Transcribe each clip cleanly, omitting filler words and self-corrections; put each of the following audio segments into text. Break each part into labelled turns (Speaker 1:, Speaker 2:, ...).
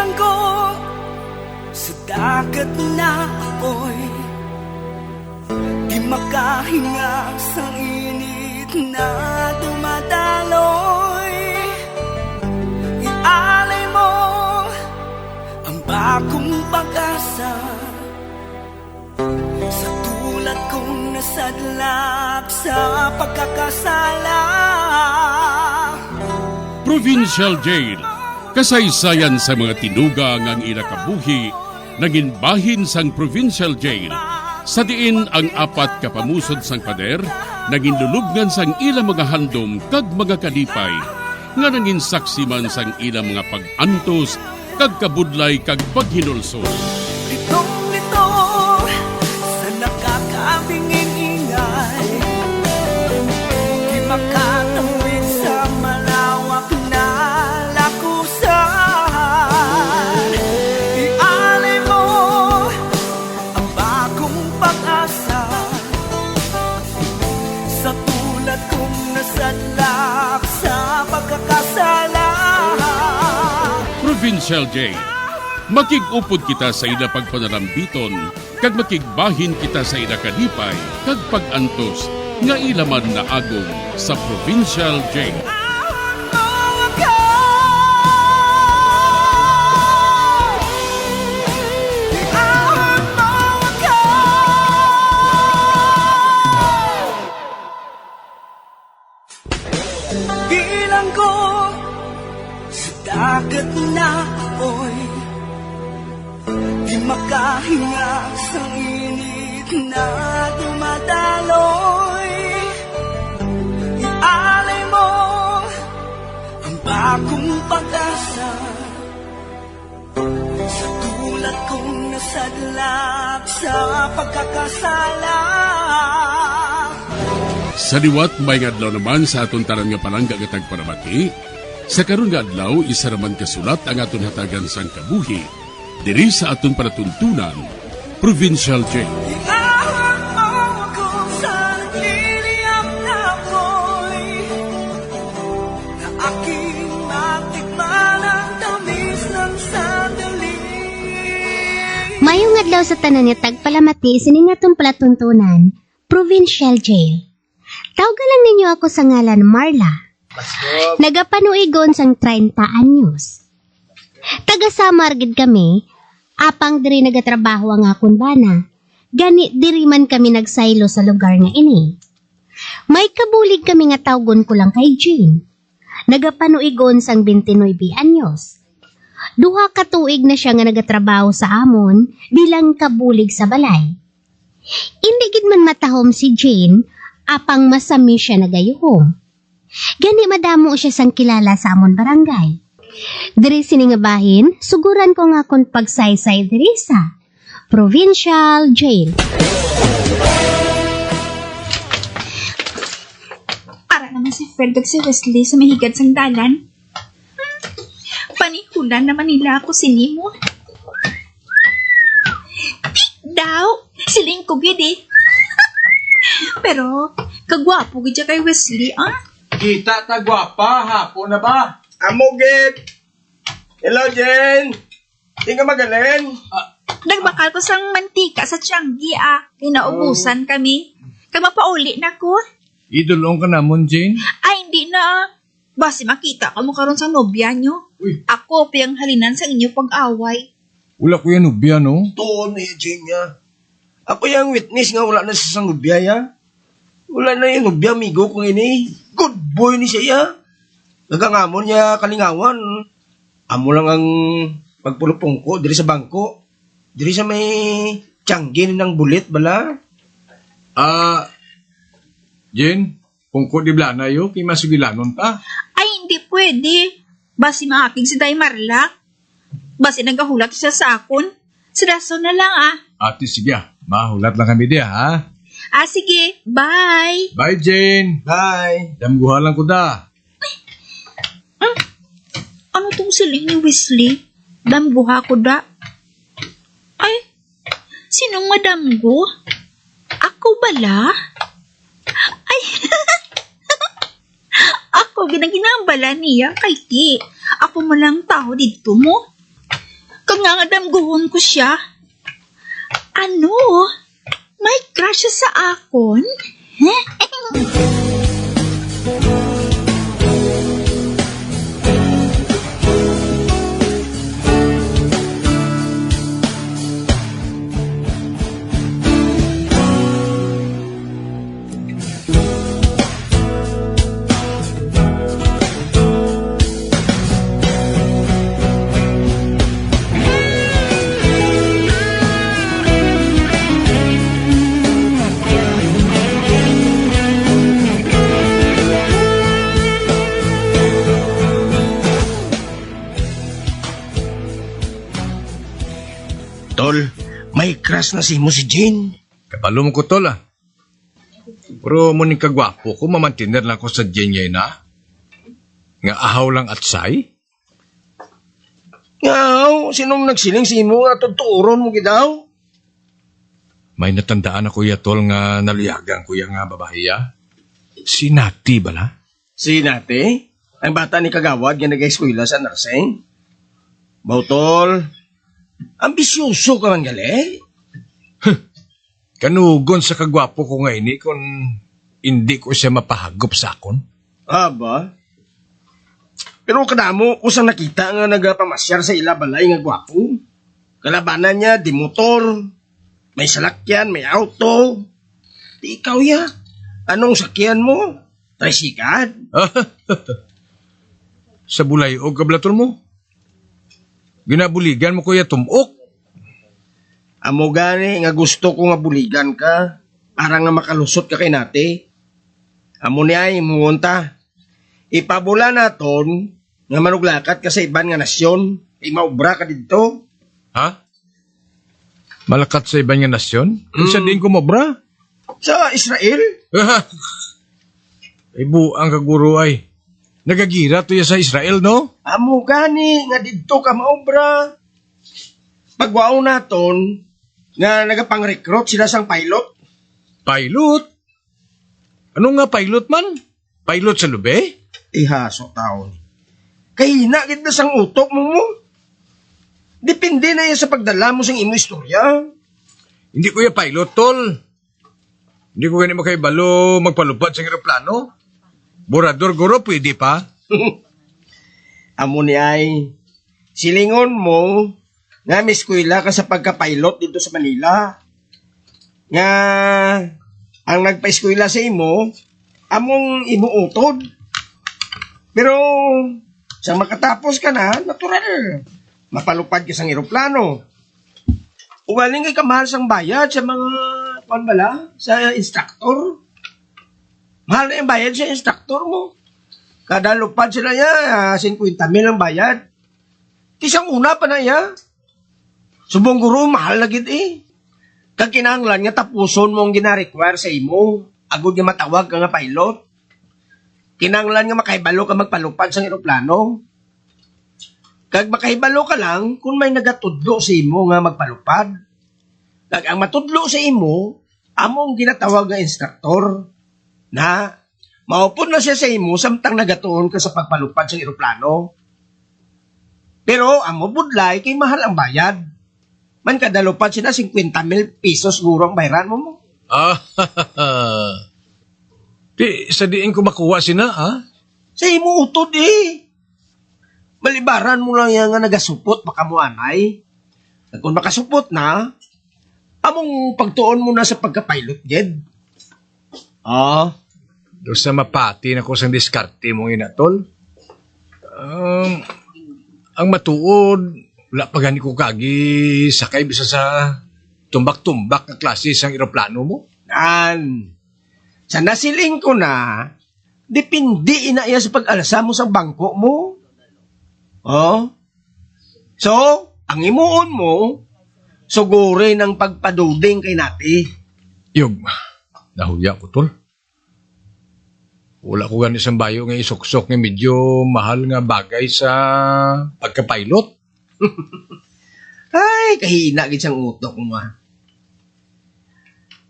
Speaker 1: Bilang ko sa dagat na apoy, di makahinga sa init na dumadaloy. Ialay mo ang bagong pag-asa sa tulad kong nasadlak sa pagkakasala.
Speaker 2: Provincial Jail, kasaysayan sa mga tinugang ang inakabuhi, naging bahin sang Provincial Jail. Sa diin ang apat kapamusod sang pader, naging lulubngan sang ilang mga handom kag mga kalipay, nga naging saksi man sang ilang mga pag-antos, kag kabudlay kag paghinulsol.
Speaker 1: Litong-lito sa nakakabingin ingay, di makatawid sa malawak na lakusan. Ialay mo ang bagong pag-asa sa tulad kong nasadlak sa pagkakasala.
Speaker 2: Provincial Jail, makig-upod kita sa ila pagpanarambiton, kag makigbahin kita sa ila kalipay, kag pag-antos, nga ilaman na agong sa Provincial Jail.
Speaker 1: Bilang ko sa dagat na apoy, di makahinga sa init na dumadaloy. Ialay mo ang bagong pag-asa sa tulad kong nasadlak sa pagkakasala.
Speaker 2: Sa liwat may adlaw naman sa aton tanan nga palangga gatag paramati, sa karon nga adlaw isa raman kasulat ang aton hatagan sang kabuhi diri sa aton panatuntunan, Provincial Jail.
Speaker 1: Iawag mo ako sa nagliliyap na apoy, na aking matikman ang tamis ng sandali.
Speaker 3: Mayong adlaw sa tanan nga tagpalamati sining atong palatuntunan, Provincial Jail. Tawagan lang ninyo ako sa ngalan Marla. Nagapanuigon sang 30 anyos. Taga-Samar gid kami, apang diri nagatrabaho ang akon bana. Gani diri man kami nagsaylo sa lugar nga ini. May kabulig kami nga tawgon ko lang kay Jean. Nagapanuigon sang 29 anyos. Duha ka tuig na siya nga nagatrabaho sa amon bilang kabulig sa balay. Hindi gid man matahom si Jane, apang masami siya nagayuhom. Gani madamo siya sang kilala sa amon barangay. Diri sini nga bahin, suguran ko nga kon pagsaysay diri sa Provincial Jail.
Speaker 4: Para naman si Fred ug si Wesley sa mahigad sang dalan. Panihulan naman nila ako sinimo. Tik daw, siling ko gid eh. Pero, kagwapo gid siya kay Wesley, ah?
Speaker 5: Kita ta gwapa, hapon na ba? Amugit! Hello, Jen! Di ka magaling?
Speaker 4: Nagbakal ko sang mantika sa Tianggi, ah. Kinaubusan kami. Kag mapauli na ko.
Speaker 5: Idolong ka namon, Jane?
Speaker 4: Ay, hindi na. Basi makita ka mo karon sa nobya nyo.
Speaker 5: Uy.
Speaker 4: Ako piyang halinan sa inyo pag-away.
Speaker 5: Wala ko yan ubya, no?
Speaker 6: Tuon ni Jane niya. Ako yung witness nga wala na siya sa nubya ya. Wala na yung nubya, amigo kong ini. Good boy ni siya ya. Nagangamon niya kalingawan. Amo lang ang pagpulupong ko diri sa bangko. Diri sa may tiyanggin ng bulit bala.
Speaker 5: Jane, pungko di blana yo, kay masugilanon ta.
Speaker 4: Ay, hindi pwede. Basi maaking si Day Marla. Basi nagahulat siya sa akon. Silaso na lang, ah.
Speaker 5: Ate, sige mahulat lang kami diya, ha?
Speaker 4: Ah, sige. Bye.
Speaker 5: Bye, Jane.
Speaker 6: Bye.
Speaker 5: Damguha lang ko da.
Speaker 4: Ano tong siling ni Wesley? Dambuha ko da. Ay, sinong madamgo? Ako bala? Ay, ako ginambala niya kay ti. Ako malang tao dito mo. Kung nga damguhon ko siya. Ano? May crush siya sa akon?
Speaker 6: Tol, may crush na si mo si Jane.
Speaker 7: Kabalo mo ko tol ah. Pero mo ni kagwapo ko, mamantiner lang ko sa Jenya na. Nga ahaw lang at say.
Speaker 6: Ngaw, sinong nagsiling si mo nga tuturon mo gidaw?
Speaker 7: May natandaan ako ya tol nga naluyagan ko ya nga babahiya. Si Nati bala?
Speaker 6: Si Nate, ang bata ni Kagawad nga nag-eskwela sa nursing. Bautol, ambisyoso ka man gali.
Speaker 7: Kanugon sa kagwapo ko nga ini kung hindi ko siya mapahagop sa akon.
Speaker 6: Aba? Pero kadamo, kusang nakita nga nagpamasyar sa ila balay nga gwapo. Kalabanan niya, di motor, may salakyan, may auto. Di ikaw ya. Anong sakyan mo? Tricycad?
Speaker 7: Sa bulay o kablator mo? Ginabuligan mo kuya tumok.
Speaker 6: Amo gani nga gusto ko nga buligan ka para nga makalusot ka kay Nate. Amo niya imunta. Ipabula naton nga manuglakat ka sa iban nga nasyon. Imaubra ka dito.
Speaker 7: Ha? Malakat sa ibang nga nasyon? Isa din ko mabra?
Speaker 6: Sa Israel?
Speaker 7: Ay buang kaguro ay. Nagagira to ya sa Israel, no?
Speaker 6: Amo gani nga dito ka maubra. Pagwao naton nga nagapang-recruit sila sang pilot.
Speaker 7: Pilot? Ano nga pilot man? Pilot sa lube?
Speaker 6: Ihaso taon. Kahina gid na sang utok mo. Depende na yan sa pagdala mo sang imo istorya.
Speaker 7: Hindi ko ya pilot, tol. Hindi ko gani makaibalo magpalupad sa aeroplano. Borador guro, pwede pa.
Speaker 6: Amo ni ay, silingon mo nga miskwila ka sa pagka-pilot dito sa Manila. Nga, ang nagpa-eskwela sa imo, among imuutod. Pero, sa makatapos ka na, natural. Mapalupad ka sa aeroplano. Uwaling kay kamahal sang bayad sa mga, kung bala, sa instructor. Mahal na yung bayad sa instructor mo. Kada lupad sila niya, 50,000 ang bayad. Kisang una pa na ya. Subong guro, mahal na gid eh. Kag kinahanglan nga tapuson mo ang gina-require sa imo. Agod nga matawag ka nga pilot. Kinahanglan nga makahibalo ka magpalupad sa aeroplano. Kag makahibalo ka lang kung may nagatudlo sa imo nga magpalupad. Kag ang matudlo sa imo, among ginatawag nga instructor. Na maupod na siya sa imo samtang nagatuon ka sa pagpalupad sa aeroplano. Pero amo budlay kay mahal ang bayad. Man kada lupad sila 50,000 pesos guro ang bayaran mo.
Speaker 7: Di, sa diin ko makuha sina, ha?
Speaker 6: Sa imo utod eh. Malibaran mo lang yan nga nagasupot baka mo anay. At kung makasupot na, among pagtuon mo na sa pagka-pilot, Jed.
Speaker 7: Doon sa mapati na ko sang diskarte mong inatol. Ang matuod, wala pa gani ko kagi sakay bisa sa tumbak-tumbak na klase sang aeroplano mo.
Speaker 6: Sa nasiling ko na, depindi ina iya sa pag-alasa mo sa bangko mo. So, ang imuon mo, sugurin ang pagpaduding kay Nati.
Speaker 7: Yung, nahuya ko tol. Wala ko gani sang bayo nga isuksok nga medyo mahal nga bagay sa pagka-pilot.
Speaker 6: Ay, kahina gid siyang utok mo.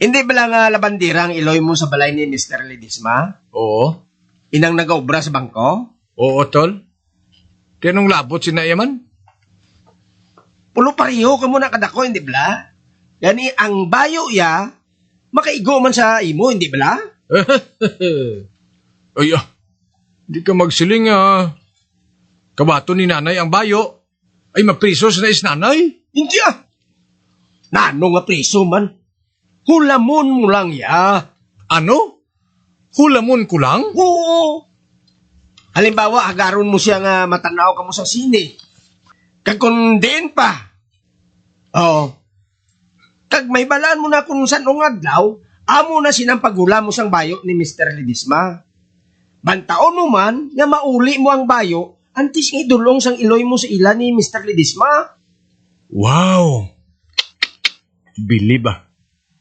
Speaker 6: Hindi ba lang labandirang iloy mo sa balay ni Mr. Ledisma?
Speaker 7: Oo.
Speaker 6: Inang nag-obra sa bangko?
Speaker 7: Oo, tol. Tinong labot si Nayaman?
Speaker 6: pulo pareho ka muna kadako, hindi bala? Gani, ang bayo ya, makaigo man sa imo, hindi bala?
Speaker 7: Ay, di ka magsiling, kabato ni nanay ang bayo. Ay, mapriso sa nais nanay.
Speaker 6: Hindi Nano nga preso man? Hulamon mo lang ya.
Speaker 7: Ano? Hulamon ko lang?
Speaker 6: Oo. Halimbawa, agaron mo siya nga matanaw ka mo sa sine. Kag kung diin pa. Oo. Kag may balaan mo na kung saan adlaw, amo na sinang pagula mo sang bayo ni Mr. Ledesma. Bantaon mo man, nga mauli mo ang bayo, antis nga idulong sang iloy mo sa ila ni Mr. Ledesma.
Speaker 7: Wow! Bilib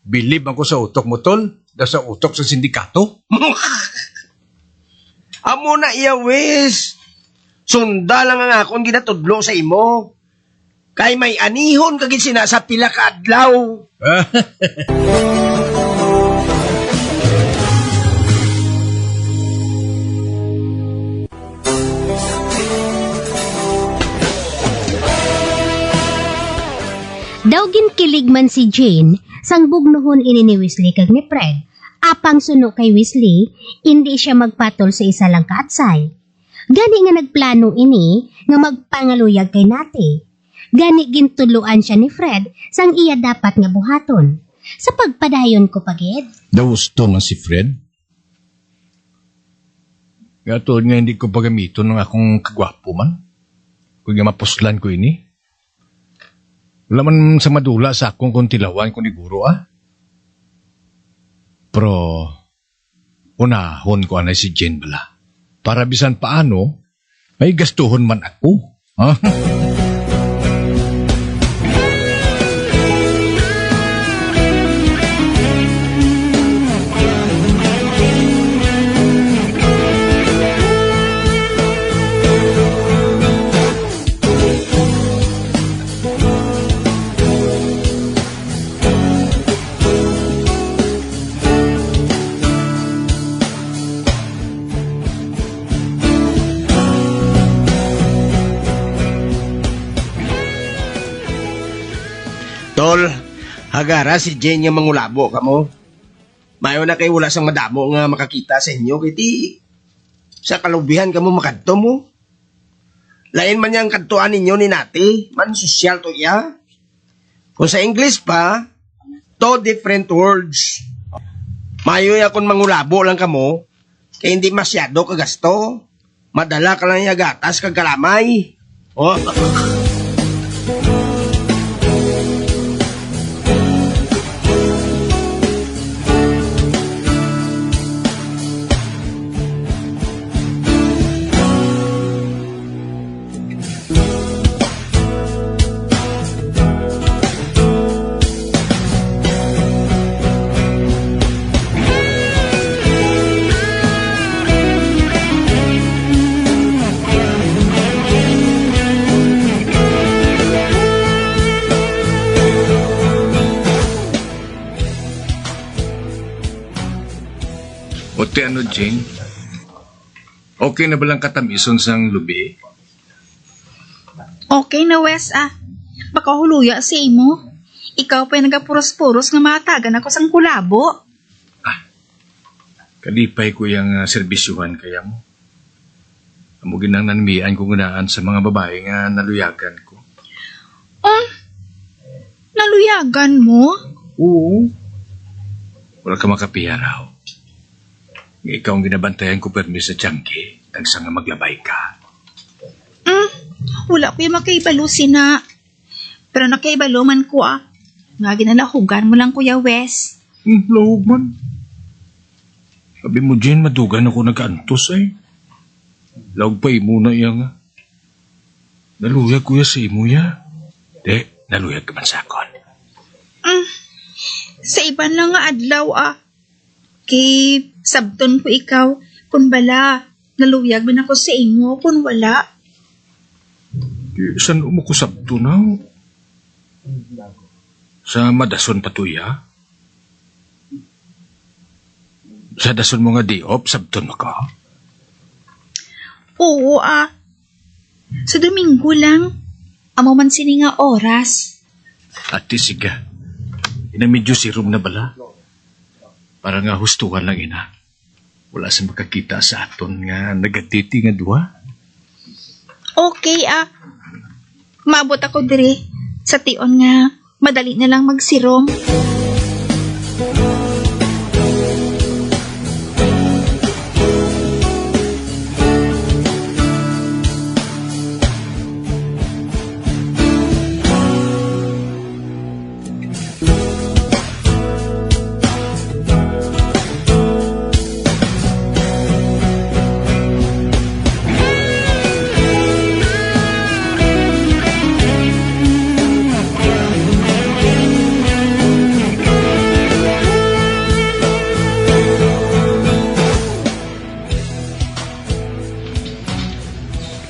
Speaker 7: Bilib ako sa utok mo, tol. Da sa utok sa sindikato.
Speaker 6: Amo na iya, wis. Sunda lang ang akong ginatudlo sa imo. Kay may anihon kagit sina sa pila ka adlaw.
Speaker 3: Daw kilig man si Jane, sang bugnuhon ini ni Weasley kag ni Fred. Apang suno kay Weasley, hindi siya magpatol sa isa lang kaatsay. Gani nga nagplano ini nga magpangaluyag kay Nate. Gani gintuluan siya ni Fred sang iya dapat nga buhaton. Sa pagpadayon ko pagid.
Speaker 7: Gusto man si Fred? Gatod nga hindi ko pagamiton ng akong kagwapo man. Kung nga mapuslan ko ini. Wala man sa madula sa akong kuntilawan kung diguro Pero, unahon ko anay si Jane bala. Para bisan paano, may gastuhon man ako. Ha?
Speaker 6: Tol, hagara si Jane nga mangulabo ka mo. Mayo na kay wala sang madamo nga makakita sa inyo, kiti sa kalubihan ka mo makadto mo. Lain man yang kadtuan ninyo ni Nati, man sosyal to iya. Kung sa English pa, two different words. Mayo ya kung mangulabo lang ka mo, kaya hindi masyado kagasto. Madala ka lang yung gatas kag kalamay. Oh.
Speaker 7: Ote ano, Jane? Okay na balang katamison sang lubi?
Speaker 4: Okay na, Wes, Baka huluya si imo. Ikaw pa'y nagapuros-puros nga matagan ako sang kulabo.
Speaker 7: Kalipay ko yung serbisyuhan kaya mo. Amugin ang nanmian ko gunaan sa mga babae nga naluyagan ko.
Speaker 4: Naluyagan mo?
Speaker 7: Oo. Wala ka makapiyaraw. Ikaw ang ginabantayan ko permis sa tiyangki, nagsa nga maglabay ka.
Speaker 4: Wala ko yung makaibalo sina. Pero nakaibalo man ko Nga ginalahugan mo lang, Kuya Wes.
Speaker 7: Lahog man. Sabi mo, Jane, madugan ako nag-antos Lahog pa imo na iya nga. Naluyag kuya sa imo ya. De, naluyag ka man sa akon.
Speaker 4: Sa iban lang nga adlaw Kay sabton ko ikaw, kung bala, naluyag man ako sa imo, kung wala.
Speaker 7: Saan mo ko sabto na? Sa madason patuya? Sa dason mo nga diop, sabton mo ka?
Speaker 4: Oo, sa Domingo lang. amo man sini nga oras.
Speaker 7: Ati siga. Ina medyo sirum na bala. Para nga hustuhan lang ina. Wala sa makakita sa aton nga nagatiti nga duha.
Speaker 4: Okay Maabot ako dire sa tion nga madali na lang magsirom.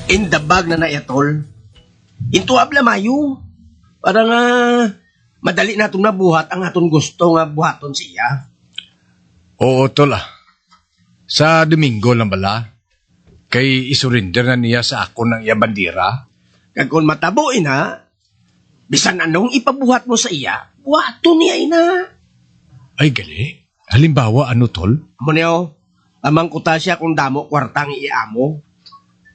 Speaker 6: In the bag na naitol. Into abla mayo. Para nga madali natong nabuhat ang aton gusto nga buhaton siya.
Speaker 7: Oo, tol Sa Domingo lang bala. Kay isurrender na niya sa ako ng iya bandira.
Speaker 6: Kag kung matabuin ha, bisan anong ipabuhat mo sa iya, buhaton niya ina.
Speaker 7: Ay, gali. Halimbawa, ano, tol?
Speaker 6: Amo niyo, amang kuta siya kung damo kwartang iamo.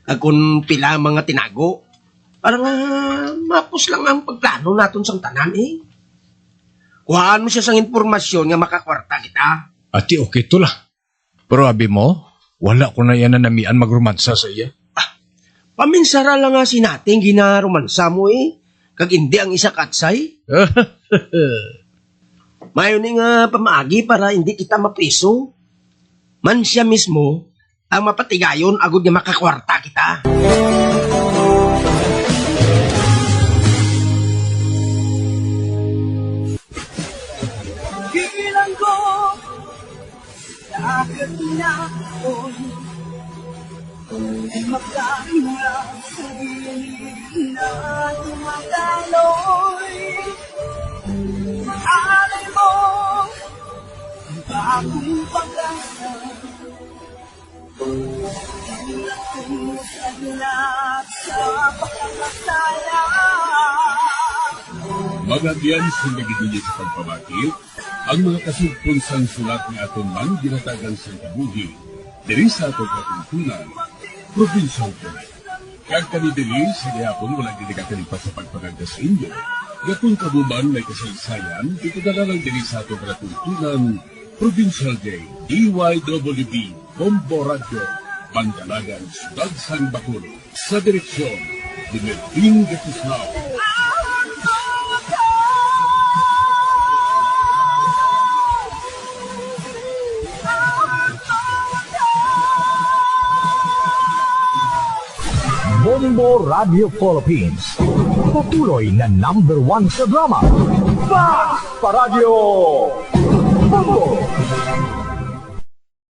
Speaker 6: Kag kung pila ang mga tinago. Para nga mapos lang ang pagplano naton sang tanan Kuhaan mo siya sang impormasyon nga makakwarta kita.
Speaker 7: Ati, okay, tol Pero abi mo, wala ko na yan na namian magromansa sa iya.
Speaker 6: Paminsara lang nga si nating ginaromansa mo Kag hindi ang isa katsay. Mayo ni nga pamaagi para hindi kita mapriso. Man siya mismo ang mapatigayon agud nga makakwarta kita.
Speaker 1: Bilang ko Dagat na ako'y Magkahinga sa gilid na tumataloy Alay mo Ang bagong pag-asa Ilang ko sa lahat sa pagkakasala
Speaker 2: Mga diyan sa nagigili sa pagpabakit, ang mga kasugpon sang sulat ni aton man ginatagan sa kabuhi, diri sa atong katuntunan, probinsya ko. Kag kani diri sa gihapon wala gid kakalipas sa pagpangagda sa inyo. Gatong kabuban may kasaysayan, dito na lang diri sa atong katuntunan, Provincial Day, DYWB, Combo Radio, Mandalagan, Sudad San Bacolod, sa direksyon, Dimelvin Gatislao.
Speaker 8: Bombo Radio Philippines. Patuloy na #1 sa drama. Fast Paradyo! Bombo!